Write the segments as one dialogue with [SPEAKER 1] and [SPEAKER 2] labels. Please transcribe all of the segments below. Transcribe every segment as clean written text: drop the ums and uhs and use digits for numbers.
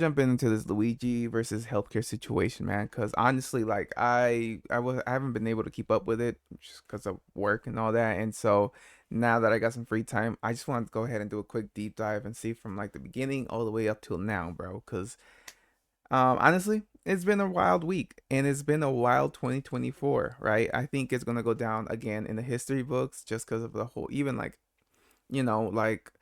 [SPEAKER 1] Jump into this Luigi versus healthcare situation, man. Because honestly, like I haven't been able to keep up with it just because of work and all that. And so now that I got some free time, I just wanted to go ahead and do a quick deep dive and see from like the beginning all the way up till now, bro. Because honestly, it's been a wild week and it's been a wild 2024, right? I think it's gonna go down again in the history books just because of the whole, even like like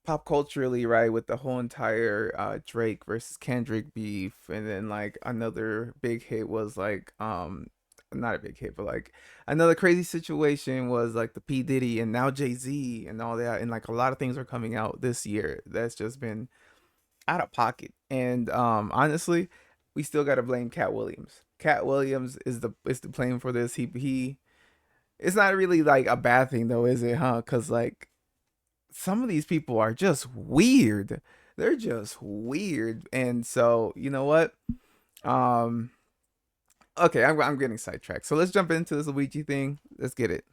[SPEAKER 1] pop culturally, right, with the whole entire Drake versus Kendrick beef, and then like another big hit was like not a big hit, but like another crazy situation was like the P Diddy and now Jay Z and all that, and like a lot of things are coming out this year that's just been out of pocket, and honestly, we still got to blame Cat Williams. Cat Williams is the blame for this. He it's not really like a bad thing though, is it, huh? Because like some of these people are just weird. They're just weird. And so, you know what? Um okay, I'm getting sidetracked. So let's jump into this Luigi thing. Let's get it.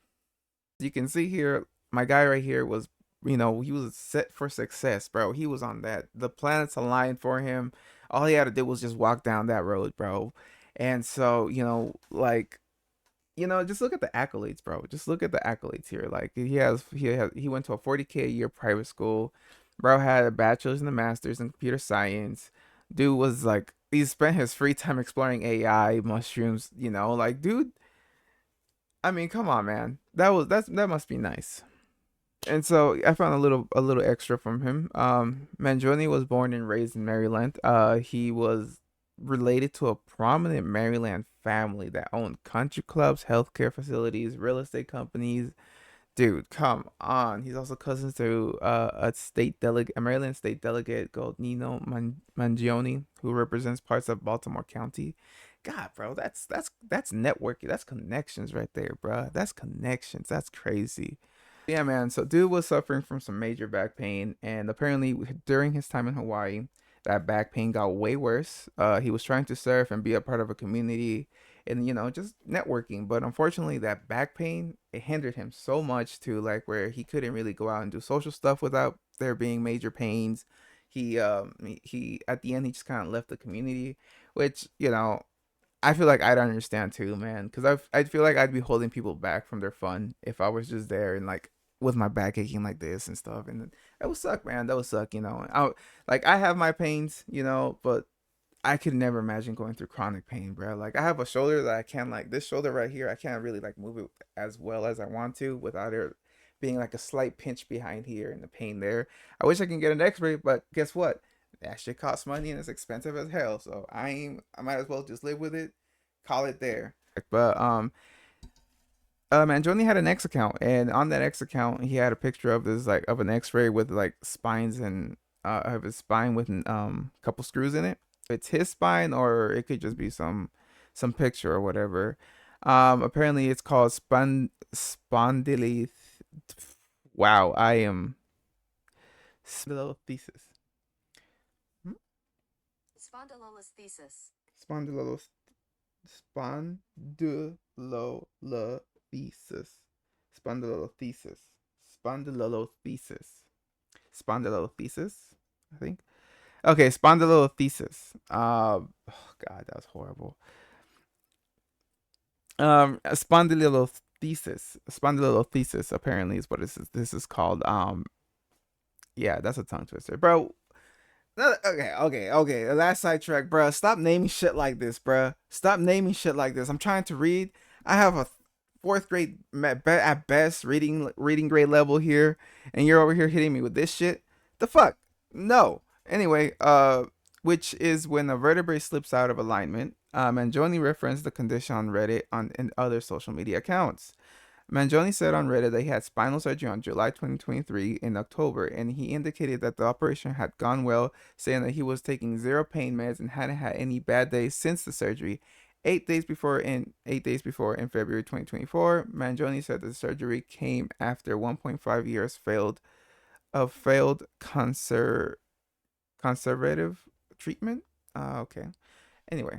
[SPEAKER 1] You can see here, my guy right here was, he was set for success, bro. He was on that. The planets aligned for him. All he had to do was just walk down that road, bro. And so, just look at the accolades, bro. Just look at the accolades here. Like he went to a 40K a year private school. Bro had a bachelor's and a master's in computer science. Dude was like he spent his free time exploring AI, mushrooms, like dude, I mean, come on, man. That must be nice. And so I found a little extra from him. Mangioni was born and raised in Maryland. He was related to a prominent Maryland family that owned country clubs, healthcare facilities, real estate companies. Dude, come on. He's also cousins to a Maryland state delegate called Mangioni, who represents parts of Baltimore County. God, bro, that's networking. That's connections right there, bro. That's connections. That's crazy. Yeah, man. So, dude was suffering from some major back pain, and apparently, during his time in Hawaii, that back pain got way worse. He was trying to surf and be a part of a community, and just networking. But unfortunately, that back pain it hindered him so much to like where he couldn't really go out and do social stuff without there being major pains. He at the end he just kind of left the community, which I feel like I'd understand too, man, because I feel like I'd be holding people back from their fun if I was just there and like with my back aching like this and stuff, and that would suck, man. That would suck, I have my pains, but I could never imagine going through chronic pain, bro. Like I have a shoulder that I can't like this shoulder right here. I can't really like move it as well as I want to without it being like a slight pinch behind here and the pain there. I wish I can get an X-ray, but guess what? That shit costs money and it's expensive as hell. So I might as well just live with it, call it there. But Mangione had an X account, and on that X account, he had a picture of this like of an X-ray with like spines and of his spine with couple screws in it. It's his spine, or it could just be some picture or whatever. Apparently, it's called spondylolisthesis. Wow, I am spondylolisthesis. Hmm?
[SPEAKER 2] Spondylolisthesis.
[SPEAKER 1] Spondylolis spondylolisthesis. Spondylolisthesis. Spondylolisthesis. Spondylolisthesis. I think. Okay, spondylolisthesis. Oh God, that was horrible. Spondylolisthesis. Spondylolisthesis apparently is what this is called. Yeah, that's a tongue twister, bro. Okay. Last sidetrack, bro. Stop naming shit like this, bro. Stop naming shit like this. I'm trying to read. I have a fourth grade at best reading grade level here, and you're over here hitting me with this shit. The fuck? No. Anyway, which is when a vertebrae slips out of alignment. And Joni referenced the condition on Reddit and other social media accounts. Mangioni said on Reddit that he had spinal surgery on July 2023 in October, and he indicated that the operation had gone well, saying that he was taking zero pain meds and hadn't had any bad days since the surgery. 8 days before, in February 2024, Mangioni said the surgery came after 1.5 years failed conservative treatment. Okay. Anyway,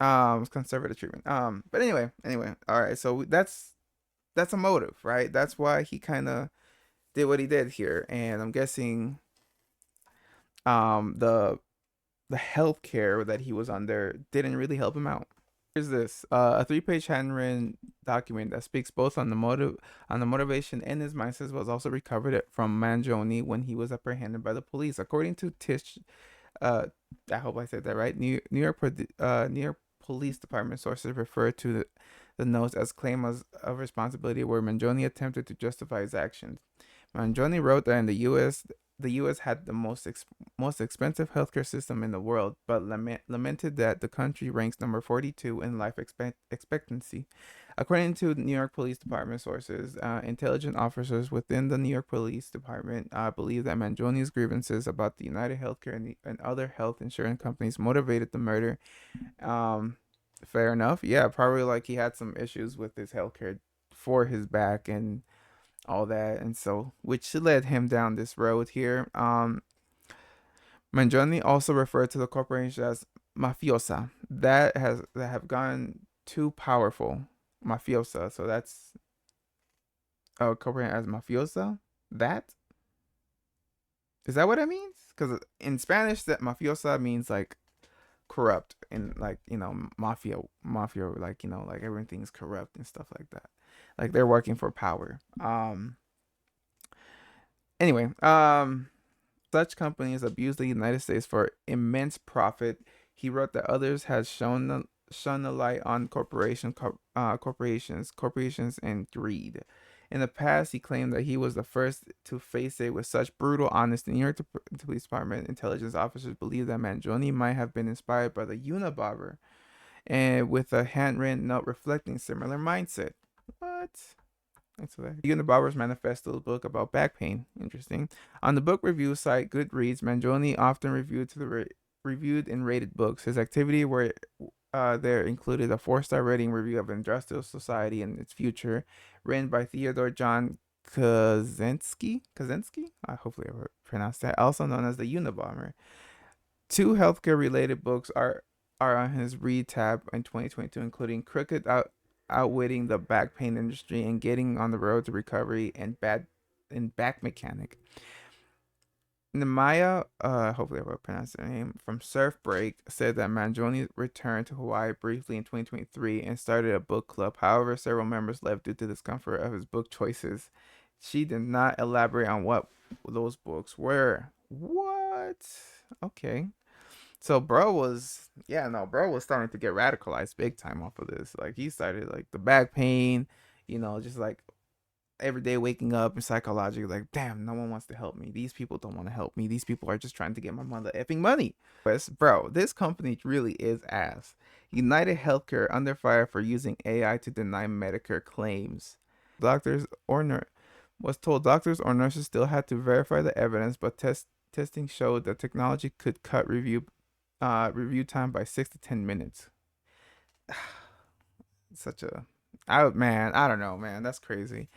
[SPEAKER 1] conservative treatment. But anyway, all right. So that's a motive, right? That's why he kind of did what he did here, and I'm guessing The healthcare that he was under didn't really help him out. Here's this a three-page handwritten document that speaks both on the motivation and his mindset was also recovered from Mangioni when he was apprehended by the police. According to Tish, uh, I hope I said that right. New York Police Department sources refer to the notes as claim of responsibility, where Mangioni attempted to justify his actions. Mangioni wrote that in the U.S. had the most expensive healthcare system in the world, but lamented that the country ranks number 42 in life expectancy. According to New York Police Department sources, intelligent officers within the New York Police Department believe that Mangioni's grievances about the United Healthcare and other health insurance companies motivated the murder. Um, Fair enough. Yeah, probably like he had some issues with his healthcare for his back and all that, and so which led him down this road here. Mangione also referred to the corporation as mafiosa that have gone too powerful. Mafiosa, so that's corporation as mafiosa. That is that what it means? Because in Spanish, that mafiosa means like corrupt and like mafia, like like everything's corrupt and stuff like that. Like they're working for power. Anyway, such companies abuse the United States for immense profit. He wrote that others had shone the light on corporations, and greed. In the past, he claimed that he was the first to face it with such brutal honesty. New York Police Department intelligence officers believe that Mangione might have been inspired by the Unabomber, and with a handwritten note reflecting similar mindset. What? That's what Unabomber's Manifesto book about back pain. Interesting. On the book review site Goodreads, Mangione often reviewed and rated books. His activity were there included a four-star rating review of Industrial Society and Its Future, written by Theodore John Kaczynski. Hopefully I pronounced that. Also known as the Unabomber. Two healthcare-related books are on his read tab in 2022, including Outwitting the Back Pain Industry and Getting on the Road to Recovery and Back Mechanic. Namaya, hopefully I will pronounce the name, from Surf Break said that Mangione returned to Hawaii briefly in 2023 and started a book club. However, several members left due to discomfort of his book choices. She did not elaborate on what those books were. What? Okay. So bro was starting to get radicalized big time off of this. Like he started like the back pain, just like every day waking up and psychologically like, damn, no one wants to help me. These people don't want to help me. These people are just trying to get my mother effing money. Bro, this company really is ass. United Healthcare under fire for using AI to deny Medicare claims. Doctors or nurse was told doctors or nurses still had to verify the evidence, but testing showed that technology could cut review time by 6 to 10 minutes. Such a, I don't know, man. That's crazy.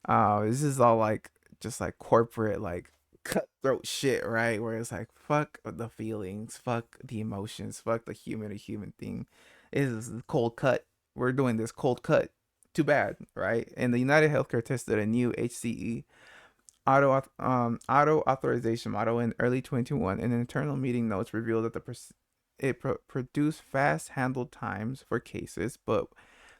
[SPEAKER 1] This is all like just like corporate, like cutthroat shit, right? Where it's like fuck the feelings, fuck the emotions, fuck the human to human thing. It is cold cut. We're doing this cold cut. Too bad, right? And the United Healthcare tested a new HCE auto authorization model in early 2021, and internal meeting notes revealed that produced fast handle times for cases, but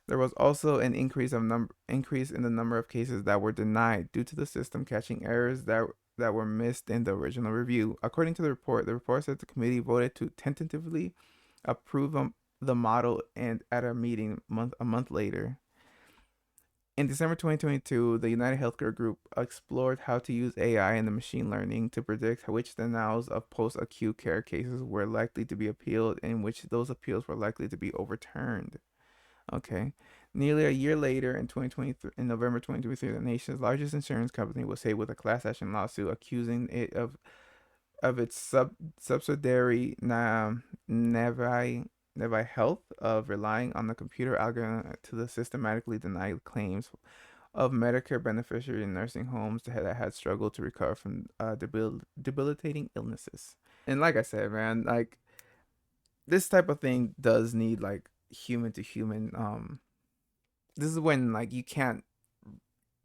[SPEAKER 1] there was also an increase in the number of cases that were denied due to the system catching errors that were missed in the original review. According to the report said the committee voted to tentatively approve the model and at a meeting a month later. In December 2022, the United Healthcare Group explored how to use AI and the machine learning to predict which denials of post-acute care cases were likely to be appealed and which those appeals were likely to be overturned. Okay. Nearly a year later, in 2023, in November 2023, the nation's largest insurance company was hit with a class action lawsuit accusing it of its subsidiary Nevi Health of relying on the computer algorithm to systematically deny claims of Medicare beneficiaries in nursing homes that had struggled to recover from debilitating illnesses. And like I said, man, like this type of thing does need like human to human. This is when like you can't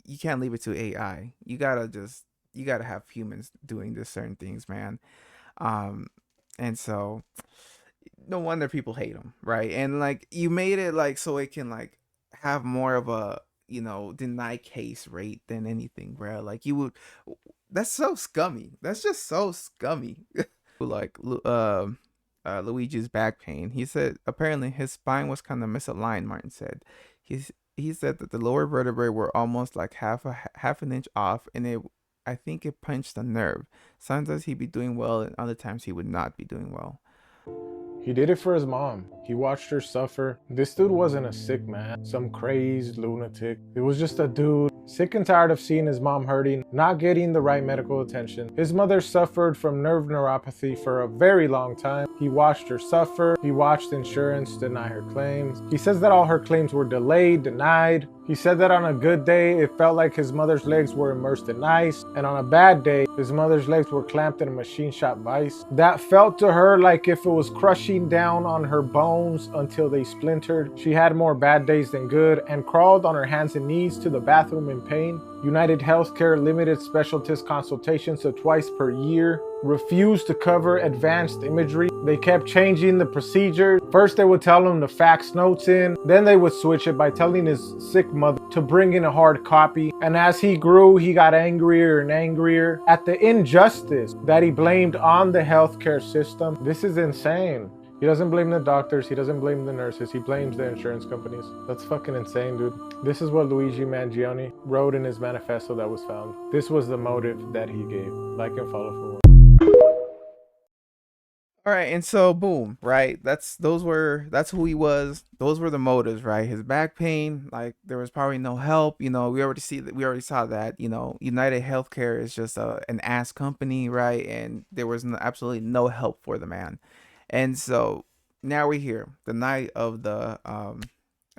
[SPEAKER 1] leave it to AI. You gotta have humans doing this certain things, man. Um, and so no wonder people hate him, right? And like you made it like so it can like have more of a deny case rate than anything, bro. Like you would, that's so scummy. That's just so scummy. Like Luigi's back pain. He said apparently his spine was kind of misaligned. Martin said, he said that the lower vertebrae were almost like half an inch off, and I think it punched a nerve. Sometimes he'd be doing well, and other times he would not be doing well.
[SPEAKER 2] He did it for his mom. He watched her suffer. This dude wasn't a sick man, some crazed lunatic. It was just a dude sick and tired of seeing his mom hurting, not getting the right medical attention. His mother suffered from nerve neuropathy for a very long time. He watched her suffer. He watched insurance deny her claims. He says that all her claims were delayed, denied. He said that on a good day, it felt like his mother's legs were immersed in ice, and on a bad day, his mother's legs were clamped in a machine shop vise. That felt to her like if it was crushing down on her bones until they splintered. She had more bad days than good and crawled on her hands and knees to the bathroom in pain. United Healthcare limited specialist consultations to twice per year, refused to cover advanced imagery. They kept changing the procedure. First they would tell him to fax notes in, then they would switch it by telling his sick mother to bring in a hard copy. And as he grew, he got angrier and angrier at the injustice that he blamed on the healthcare system. This is insane. He doesn't blame the doctors, he doesn't blame the nurses, he blames the insurance companies. That's fucking insane, dude. This is what Luigi Mangioni wrote in his manifesto that was found. This was the motive that he gave. Like and follow for more.
[SPEAKER 1] All right, and so boom, right? That's who he was. Those were the motives, right? His back pain, like there was probably no help. We already saw that. United Healthcare is just an ass company, right? And there was absolutely no help for the man. And so now we're here, the night of where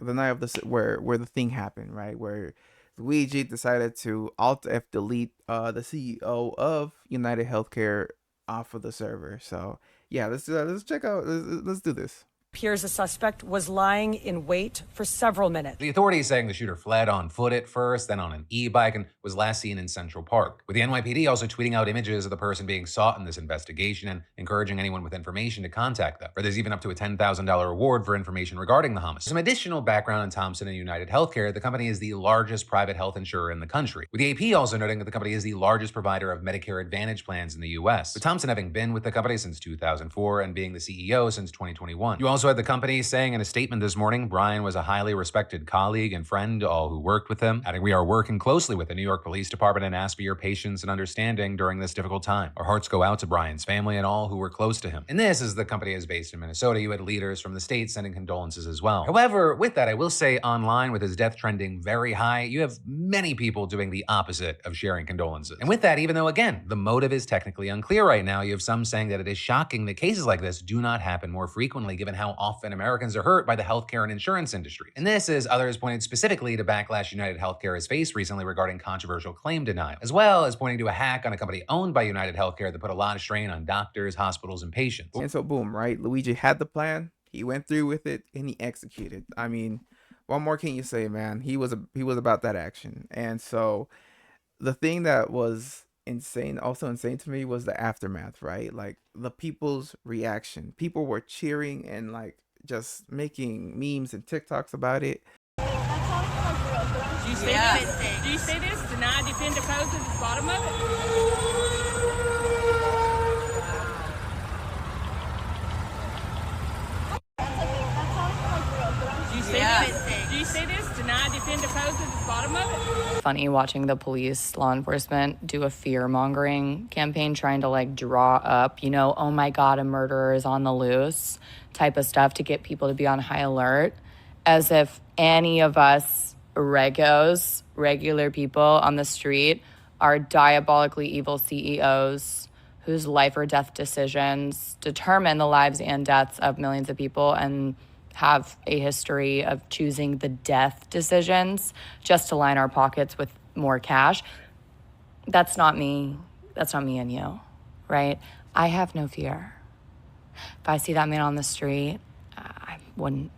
[SPEAKER 1] the thing happened, right? Where Luigi decided to Alt F delete the CEO of United Healthcare off of the server. So yeah, let's check out. Let's do this.
[SPEAKER 3] Appears a suspect was lying in wait for several minutes.
[SPEAKER 4] The authorities saying the shooter fled on foot at first, then on an e-bike, and was last seen in Central Park. With the NYPD also tweeting out images of the person being sought in this investigation and encouraging anyone with information to contact them. Or there's even up to a $10,000 reward for information regarding the homicide. Some additional background on Thompson and United Healthcare. The company is the largest private health insurer in the country, with the AP also noting that the company is the largest provider of Medicare Advantage plans in the U.S., with Thompson having been with the company since 2004 and being the CEO since 2021. You also had the company saying in a statement this morning, Brian was a highly respected colleague and friend to all who worked with him, adding, "We are working closely with the New York Police Department and ask for your patience and understanding during this difficult time. Our hearts go out to Brian's family and all who were close to him." And this, as the company is based in Minnesota, you had leaders from the state sending condolences as well. However, with that, I will say online, with his death trending very high, you have many people doing the opposite of sharing condolences. And with that, even though, again, the motive is technically unclear right now, you have some saying that it is shocking that cases like this do not happen more frequently, given how often Americans are hurt by the healthcare and insurance industry. And this, as others pointed specifically to backlash United Healthcare has faced recently regarding controversial claim denial, as well as pointing to a hack on a company owned by United Healthcare that put a lot of strain on doctors, hospitals, and patients.
[SPEAKER 1] And so boom, right? Luigi had the plan, he went through with it, and he executed. I mean, what more can you say, man? He was about that action. And so the thing that was also insane to me was the aftermath, right? Like the people's reaction. People were cheering and like just making memes and TikToks about it.
[SPEAKER 5] Do you see this? Do you see this? Deny, defend, oppose at the bottom of it? Do you see this? Do you see this? Deny, defend, oppose at the bottom of it?
[SPEAKER 6] Funny watching the police, law enforcement do a fear-mongering campaign trying to like draw up, oh my God, a murderer is on the loose type of stuff to get people to be on high alert, as if any of us regular people on the street are diabolically evil CEOs whose life or death decisions determine the lives and deaths of millions of people and have a history of choosing the death decisions just to line our pockets with more cash. That's not me. That's not me and you, right? I have no fear. If I see that man on the street, I wouldn't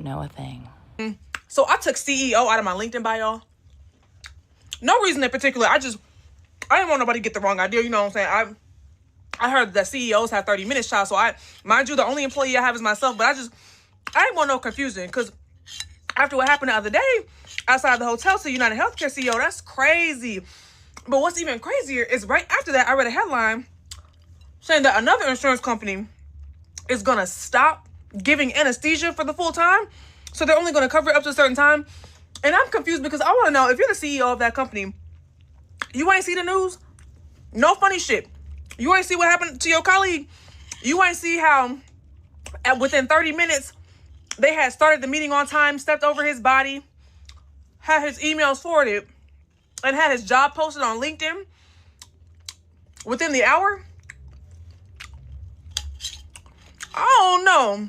[SPEAKER 6] know a thing.
[SPEAKER 7] So I took CEO out of my LinkedIn bio. No reason in particular. I didn't want nobody to get the wrong idea. You know what I'm saying? I heard that CEOs have 30 minutes, child. So mind you, the only employee I have is myself. But I didn't want no confusion because after what happened the other day outside the hotel to United Healthcare CEO, that's crazy. But what's even crazier is right after that, I read a headline saying that another insurance company is gonna stop giving anesthesia for the full time. So they're only gonna cover it up to a certain time. And I'm confused because I wanna know, if you're the CEO of that company, you ain't see the news? No funny shit. You ain't see what happened to your colleague? You ain't see how within 30 minutes they had started the meeting on time, stepped over his body, had his emails forwarded, and had his job posted on LinkedIn within the hour? I don't know.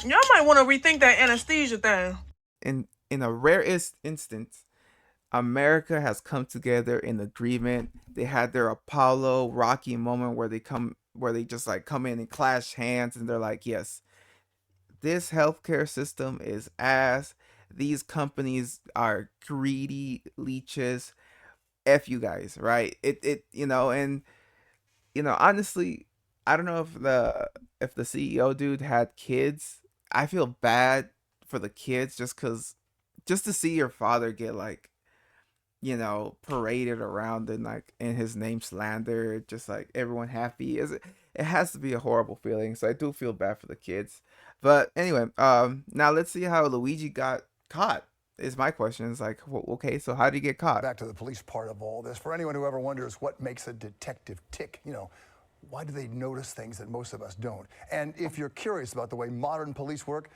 [SPEAKER 7] Y'all might want to rethink that anesthesia thing.
[SPEAKER 1] In a rare instance, America has come together in agreement. They had their Apollo Rocky moment where they just like come in and clash hands and they're like, yes, this healthcare system is ass. These companies are greedy leeches. F you guys, right? It and honestly, I don't know if the CEO dude had kids. I feel bad for the kids just to see your father get like, paraded around and like in his name slandered, just like everyone happy. It has to be a horrible feeling. So I do feel bad for the kids. But anyway, now let's see how Luigi got caught. Is my question. Is like, okay, so how did he get caught?
[SPEAKER 8] Back to the police part of all this. For anyone who ever wonders what makes a detective tick, why do they notice things that most of us don't? And if you're curious about the way modern police work,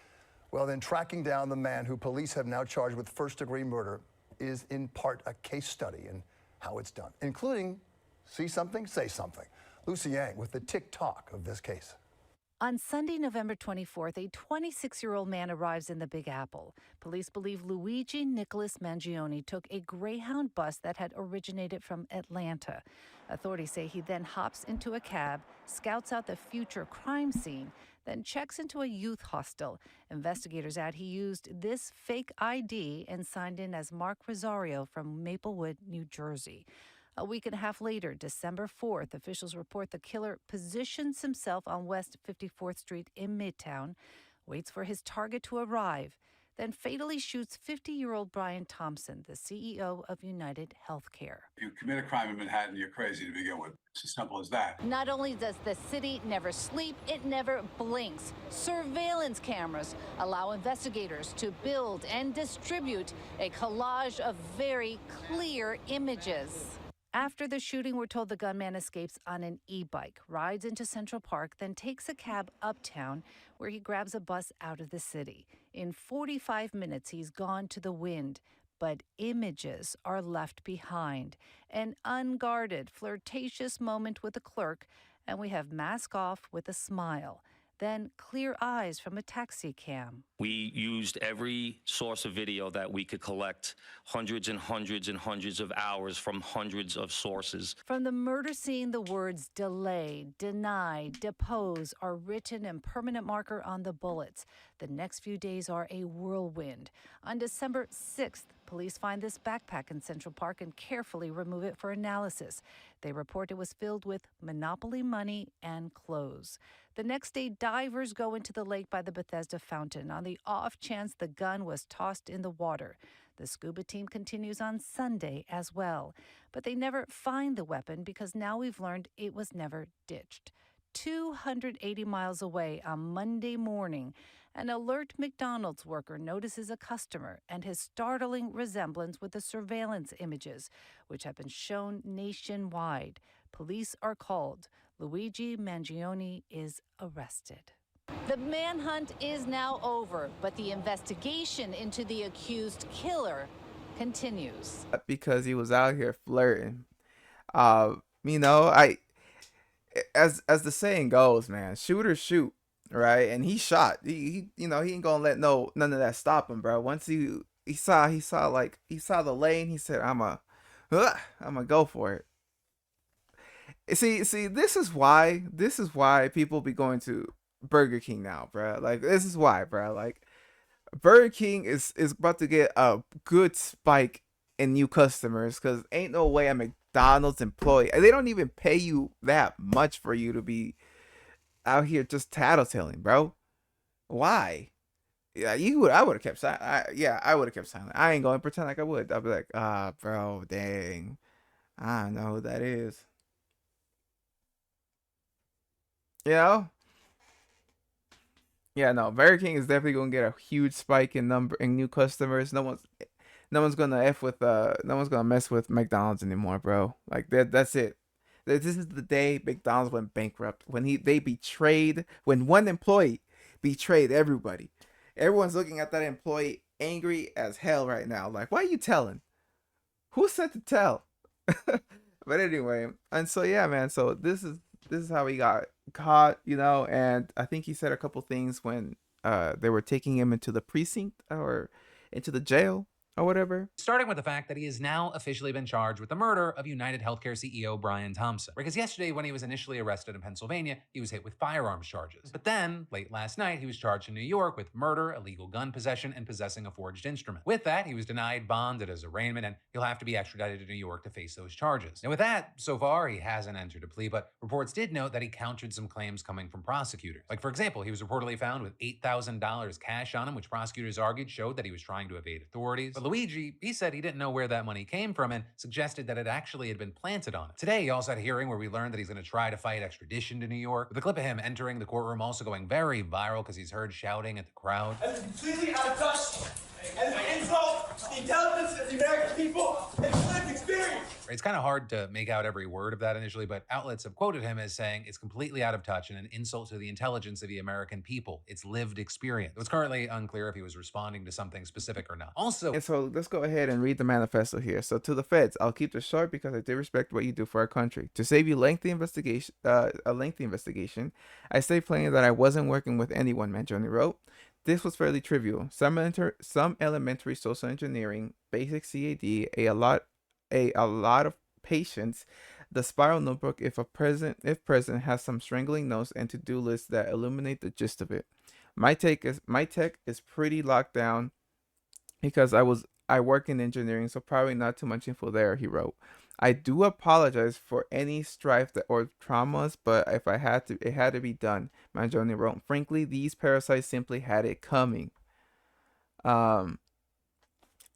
[SPEAKER 8] well, then tracking down the man who police have now charged with first-degree murder is in part a case study in how it's done, including see something, say something. Lucy Yang with the tick-tock of this case.
[SPEAKER 9] On Sunday, November 24th, a 26-year-old man arrives in the Big Apple. Police believe Luigi Nicholas Mangioni took a Greyhound bus that had originated from Atlanta. Authorities say he then hops into a cab, scouts out the future crime scene, then checks into a youth hostel. Investigators add he used this fake ID and signed in as Mark Rosario from Maplewood, New Jersey. A week and a half later, December 4th, officials report the killer positions himself on West 54th Street in Midtown, waits for his target to arrive, then fatally shoots 50-year-old Brian Thompson, the CEO of United Healthcare.
[SPEAKER 10] You commit a crime in Manhattan, you're crazy to begin with. It's as simple as that.
[SPEAKER 9] Not only does the city never sleep, it never blinks. Surveillance cameras allow investigators to build and distribute a collage of very clear images. After the shooting, we're told the gunman escapes on an e-bike, rides into Central Park, then takes a cab uptown where he grabs a bus out of the city. In 45 minutes, he's gone to the wind, but images are left behind. An unguarded, flirtatious moment with a clerk, and we have mask off with a smile. Then clear eyes from a taxi cam.
[SPEAKER 11] We used every source of video that we could collect, hundreds and hundreds and hundreds of hours from hundreds of sources.
[SPEAKER 9] From the murder scene, the words delay, deny, depose are written in permanent marker on the bullets. The next few days are a whirlwind. On December 6th, police find this backpack in Central Park and carefully remove it for analysis. They report it was filled with Monopoly money and clothes. The next day, divers go into the lake by the Bethesda fountain on the off chance the gun was tossed in the water. The scuba team continues on Sunday as well, but they never find the weapon because now we've learned it was never ditched. 280 miles away on Monday morning, an alert McDonald's worker notices a customer and his startling resemblance with the surveillance images, which have been shown nationwide. Police are called. Luigi Mangioni is arrested. The manhunt is now over, but the investigation into the accused killer continues.
[SPEAKER 1] Because he was out here flirting. I as the saying goes, man, shooters shoot, right? And he shot. He ain't gonna let none of that stop him, bro. Once he saw the lane, he said, I'm gonna go for it. See, this is why people be going to Burger King now, bro. Like, this is why, bro. Like, Burger King is about to get a good spike in new customers because ain't no way McDonald's employee. They don't even pay you that much for you to be out here just tattletelling, bro. Why? Yeah, you would. I would have kept silent. I would have kept silent. I ain't going to pretend like I would. I'll be like, bro, dang, I don't know who that is. You know? Yeah, no. Burger King is definitely gonna get a huge spike in number in new customers. No one's gonna no one's gonna mess with McDonald's anymore, bro. Like that's it. This is the day McDonald's went bankrupt. When they betrayed, when one employee betrayed everybody. Everyone's looking at that employee angry as hell right now. Like, why are you telling? Who said to tell? But anyway, and so yeah, man. So this is how he got caught, and I think he said a couple things when they were taking him into the precinct or into the jail or whatever.
[SPEAKER 4] Starting with the fact that he has now officially been charged with the murder of United Healthcare CEO Brian Thompson. Because yesterday, when he was initially arrested in Pennsylvania, he was hit with firearms charges. But then, late last night, he was charged in New York with murder, illegal gun possession, and possessing a forged instrument. With that, he was denied bond at his arraignment, and he'll have to be extradited to New York to face those charges. Now, with that, so far, he hasn't entered a plea, but reports did note that he countered some claims coming from prosecutors. Like, for example, he was reportedly found with $8,000 cash on him, which prosecutors argued showed that he was trying to evade authorities. But Luigi, he said he didn't know where that money came from and suggested that it actually had been planted on him. Today, he also had a hearing where we learned that he's going to try to fight extradition to New York, with the clip of him entering the courtroom also going very viral because he's heard shouting at the crowd.
[SPEAKER 12] That is completely out of touch and an insult to the intelligence of the American people and lived experience.
[SPEAKER 4] It's kind of hard to make out every word of that initially, but outlets have quoted him as saying it's completely out of touch and an insult to the intelligence of the American people. It's lived experience. It was currently unclear if he was responding to something specific or not. Also,
[SPEAKER 1] And so let's go ahead and read the manifesto here. So to the feds, I'll keep this short because I do respect what you do for our country. To save you a lengthy investigation, I say plainly that I wasn't working with anyone, Mangioni wrote. This was fairly trivial. Some elementary social engineering, basic CAD, a lot of patience, the spiral notebook if present has some strangling notes and to-do lists that illuminate the gist of it. My tech is pretty locked down because I work in engineering, so probably not too much info there, he wrote. I do apologize for any strife or traumas, but if I had to, it had to be done, Mangioni wrote. Frankly, these parasites simply had it coming. Um,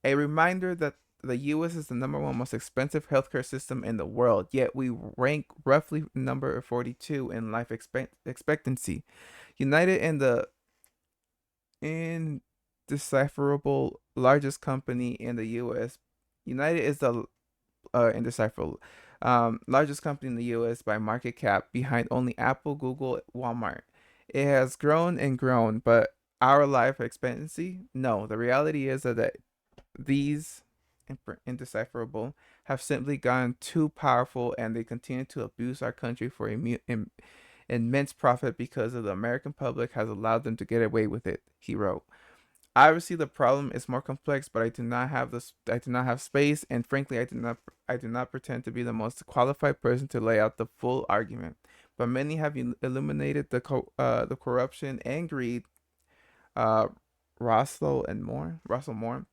[SPEAKER 1] a reminder that the U.S. is the number one most expensive healthcare system in the world, yet we rank roughly number 42 in life expectancy. United in the indecipherable largest company in the U.S. United is the indecipherable largest company in the U.S. by market cap, behind only Apple, Google, Walmart. It has grown and grown, but our life expectancy, no. The reality is that these indecipherable have simply gotten too powerful, and they continue to abuse our country for immense profit because of the American public has allowed them to get away with it, he wrote. Obviously, the problem is more complex, but I do not have space, and frankly, I do not pretend to be the most qualified person to lay out the full argument. But many have illuminated the corruption and greed. Russell Moore,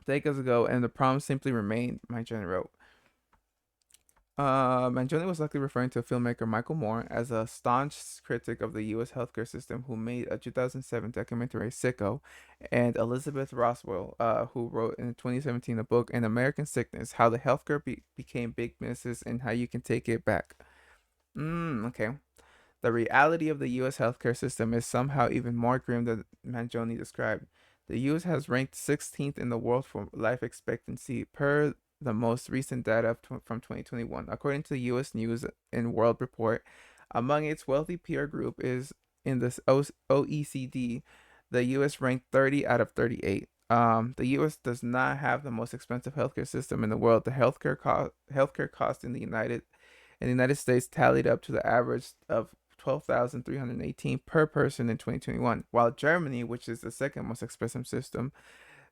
[SPEAKER 1] decades ago, and the problem simply remained, Mangioni wrote. Mangioni was likely referring to filmmaker Michael Moore as a staunch critic of the U.S. healthcare system who made a 2007 documentary Sicko, and Elizabeth Roswell, who wrote in 2017 a book, An American Sickness, How the Healthcare Became Big Business and How You Can Take It Back. Okay. The reality of the U.S. healthcare system is somehow even more grim than Mangioni described. The U.S. has ranked 16th in the world for life expectancy per the most recent data from 2021. According to the U.S. News and World Report, among its wealthy peer group is in this OECD, the U.S. ranked 30 out of 38. The U.S. does not have the most expensive healthcare system in the world. The healthcare cost in the United States tallied up to the average of 12,318 per person in 2021, while Germany, which is the second most expensive system,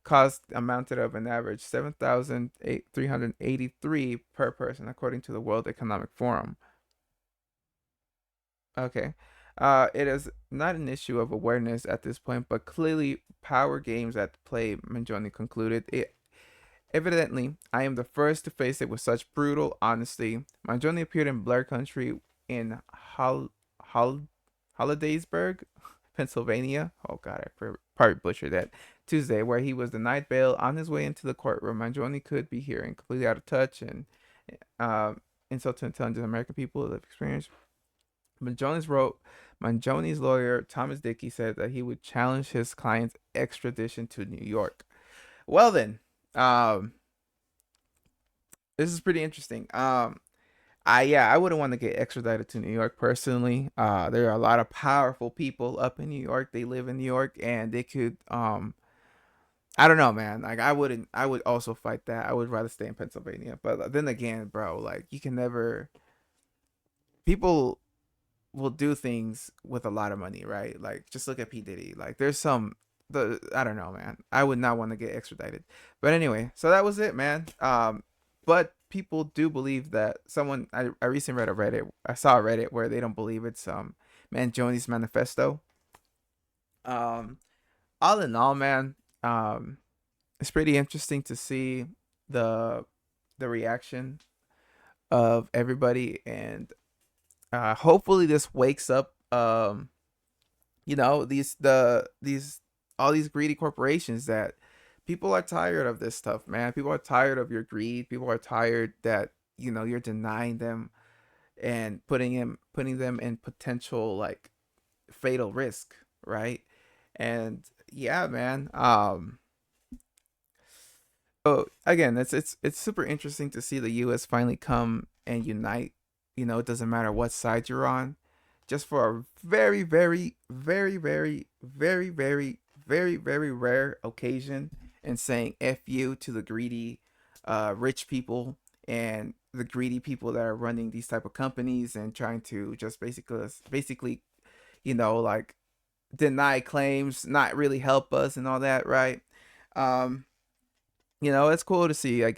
[SPEAKER 1] cost amounted of an average 7,383 per person, according to the World Economic Forum. Okay. It is not an issue of awareness at this point, but clearly power games at play, Mangioni concluded. Evidently, I am the first to face it with such brutal honesty. Mangioni appeared in Blair Country in Hol- Hollidaysburg, Pennsylvania. Oh God, probably butchered that. Tuesday, where he was denied bail on his way into the courtroom. Mangioni could be hearing completely out of touch and uh, insult to intelligent American people who have experienced. Mangioni's wrote. Mangioni's lawyer Thomas Dickey said that he would challenge his client's extradition to New York. Well then, um, this is pretty interesting. I wouldn't want to get extradited to New York personally. There are a lot of powerful people up in New York. They live in New York, and they could I don't know, man. Like I wouldn't. I would also fight that. I would rather stay in Pennsylvania. But then again, bro, like you can never. People will do things with a lot of money, right? Like just look at P Diddy. Like there's some. I don't know, man. I would not want to get extradited. But anyway, so that was it, man. But people do believe that I recently read a Reddit. I saw a Reddit where they don't believe it's Mangioni's manifesto. Um, all in all, man, it's pretty interesting to see the the reaction of everybody, and hopefully this wakes up these all these greedy corporations that people are tired of this stuff, man. People are tired of your greed. People are tired that you're denying them and putting them in potential like fatal risk, right? And yeah, man. So again, it's super interesting to see the U.S. finally come and unite. It doesn't matter what side you're on, just for a very, very, very, very, very, very, very, very rare occasion, and saying "f you" to the greedy, rich people and the greedy people that are running these type of companies and trying to just basically, like deny claims, not really help us and all that, right? Um, it's cool to see, I